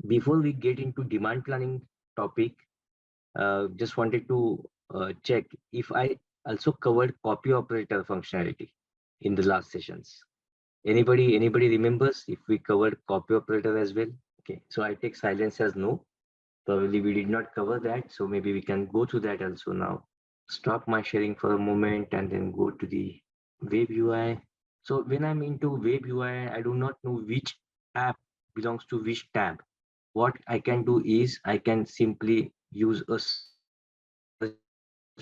Before we get into demand planning topic, just wanted to check if I also covered copy operator functionality in the last sessions. Anybody remembers if we covered copy operator as well? Okay, so I take silence as no. Probably we did not cover that, so maybe we can go to that also now. Stop my sharing for a moment and then go to the web UI. So when I'm into web UI, I do not know which app belongs to which tab. What I can do is I can simply use a search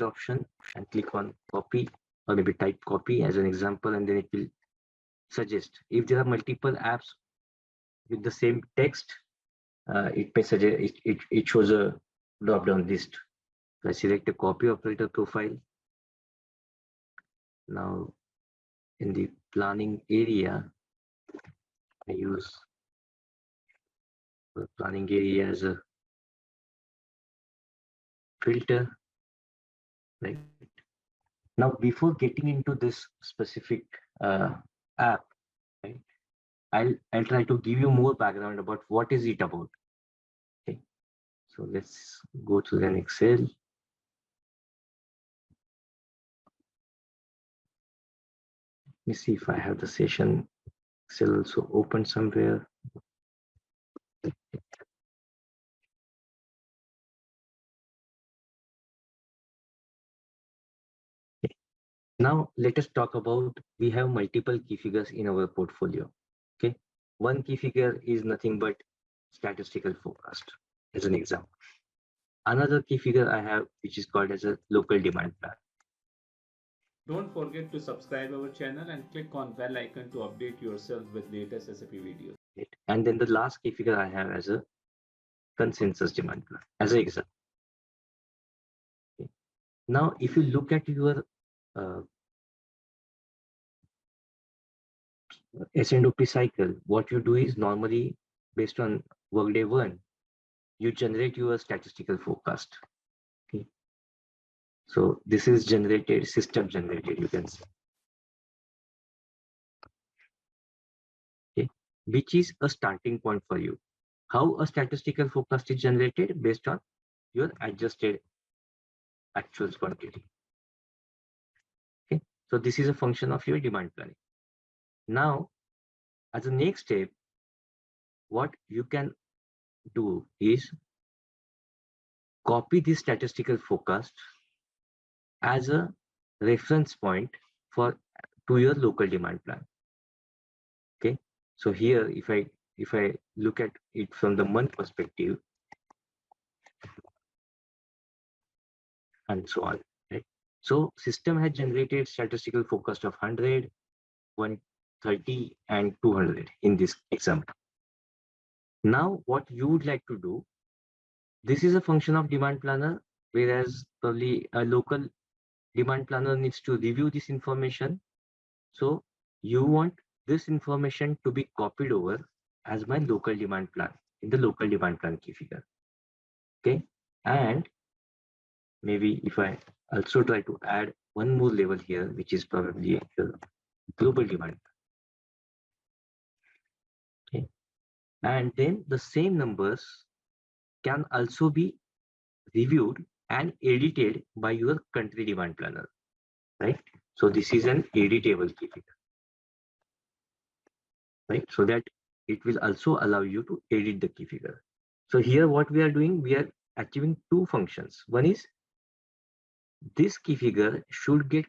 option and click on copy, or maybe type copy as an example, and then it will suggest. If there are multiple apps with the same text, it may suggest it shows a drop down list. So I select a copy operator profile. Now in the planning area, I use the planning area as a filter, right? Now before getting into this specific app, right, I'll try to give you more background about what is it about. Okay, so let's go to an Excel. Let me see if I have the session Excel also open somewhere. Now let us talk about, we have multiple key figures in our portfolio. Okay, one key figure is nothing but statistical forecast as an example. Another key figure I have, which is called as a local demand plan. Don't forget to subscribe our channel and click on bell icon to update yourself with latest SAP videos. Right? And then the last key figure I have as a consensus demand plan as an example. Okay. Now, if you look at your S&OP cycle, what you do is normally based on workday 1, you generate your statistical forecast. Okay. So this is generated, system generated, you can see. Okay. Which is a starting point for you. How a statistical forecast is generated based on your adjusted actuals quantity. Okay. So this is a function of your demand planning. Now, as a next step, what you can do is copy this statistical forecast as a reference point for to your local demand plan. Okay, so here if I look at it from the month perspective and so on, right? So system has generated statistical forecast of 100, 130 and 200 in this example. Now what you would like to do, this is a function of demand planner, whereas probably a local demand planner needs to review this information. So you want this information to be copied over as my local demand plan in the local demand plan key figure. Okay, and maybe if I also try to add one more level here, which is probably the global demand. Okay, and then the same numbers can also be reviewed and edited by your country demand planner, right? So this is an editable key figure, right? So that it will also allow you to edit the key figure. So here what we are doing, we are achieving two functions. One is this key figure should get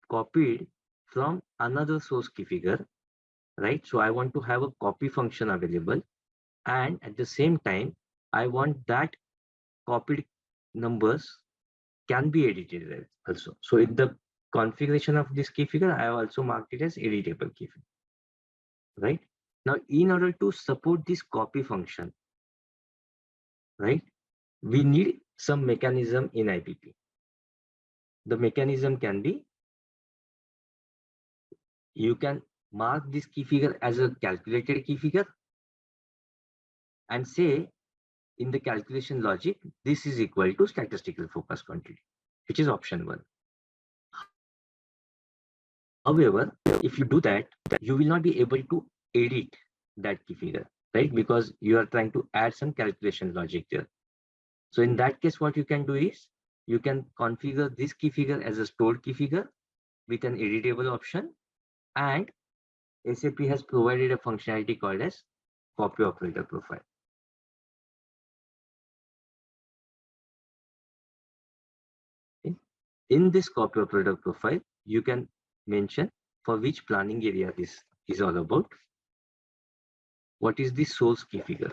copied from another source key figure, right? So I want to have a copy function available, and at the same time, I want that copied numbers can be edited also. So in the configuration of this key figure, I have also marked it as editable key figure, right? Now, in order to support this copy function, right, we need some mechanism in IBP. The mechanism can be, you can mark this key figure as a calculated key figure and say in the calculation logic, this is equal to statistical focus quantity, which is option 1. However, if you do that, you will not be able to edit that key figure. right? Because you are trying to add some calculation logic there. So in that case, what you can do is you can configure this key figure as a stored key figure with an editable option, and SAP has provided a functionality called as copy operator profile. Okay. In this copy operator profile, you can mention for which planning area this is all about. What is the source key figure?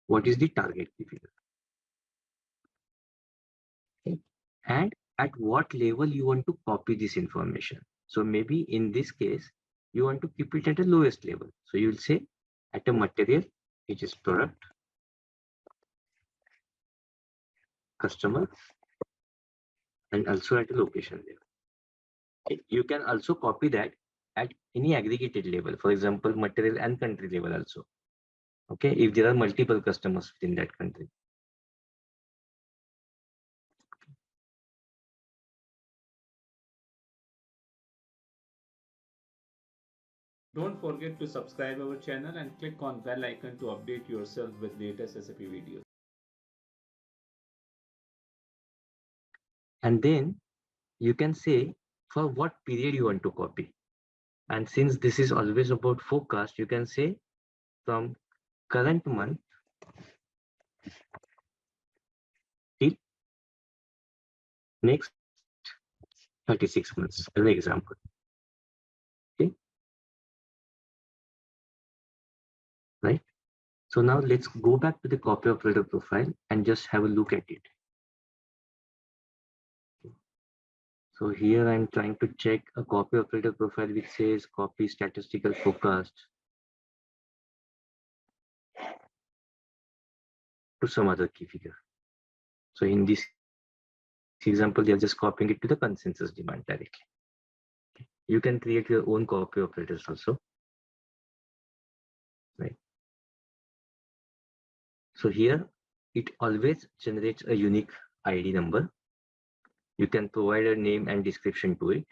What is the target key figure? Okay. And at what level you want to copy this information. So maybe in this case, you want to keep it at the lowest level. So you will say at a material, which is product, customer, and also at a location level. Okay. You can also copy that at any aggregated level, for example, material and country level also. Okay, if there are multiple customers within that country. Don't forget to subscribe our channel and click on bell icon to update yourself with latest SAP videos. And then you can say for what period you want to copy. And since this is always about forecast, you can say from current month till next 36 months, as an example. Okay, right? So now let's go back to the copy operator profile and just have a look at it. So here I'm trying to check a copy operator profile which says copy statistical forecast to some other key figure. So in this example, they are just copying it to the consensus demand directly. You can create your own copy operators also, right? So here it always generates a unique ID number. You can provide a name and description to it.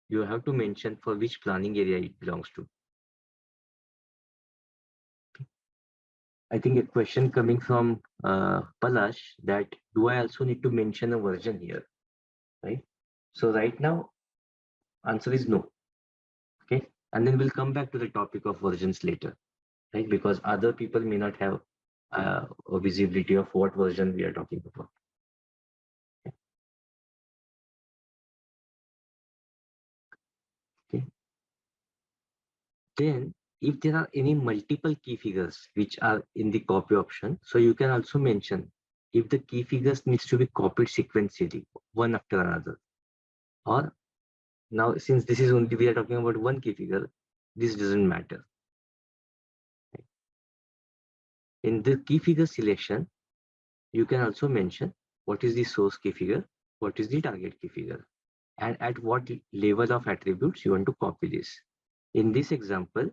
You have to mention for which planning area it belongs to. I think a question coming from Palash that do I also need to mention a version here, right? So right now, answer is no. Okay, and then we'll come back to the topic of versions later, right? Because other people may not have a visibility of what version we are talking about. Okay. Then if there are any multiple key figures which are in the copy option, so you can also mention if the key figures needs to be copied sequentially, one after another. Or now, since this is only we are talking about one key figure, this doesn't matter. In the key figure selection, you can also mention what is the source key figure, what is the target key figure, and at what level of attributes you want to copy this. In this example,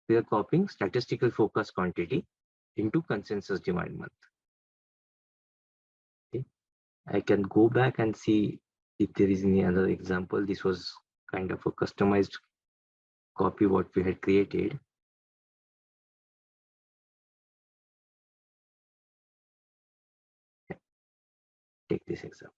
we are copying statistical focus quantity into consensus demand month. Okay. I can go back and see if there is any other example. This was kind of a customized copy what we had created. Take this example.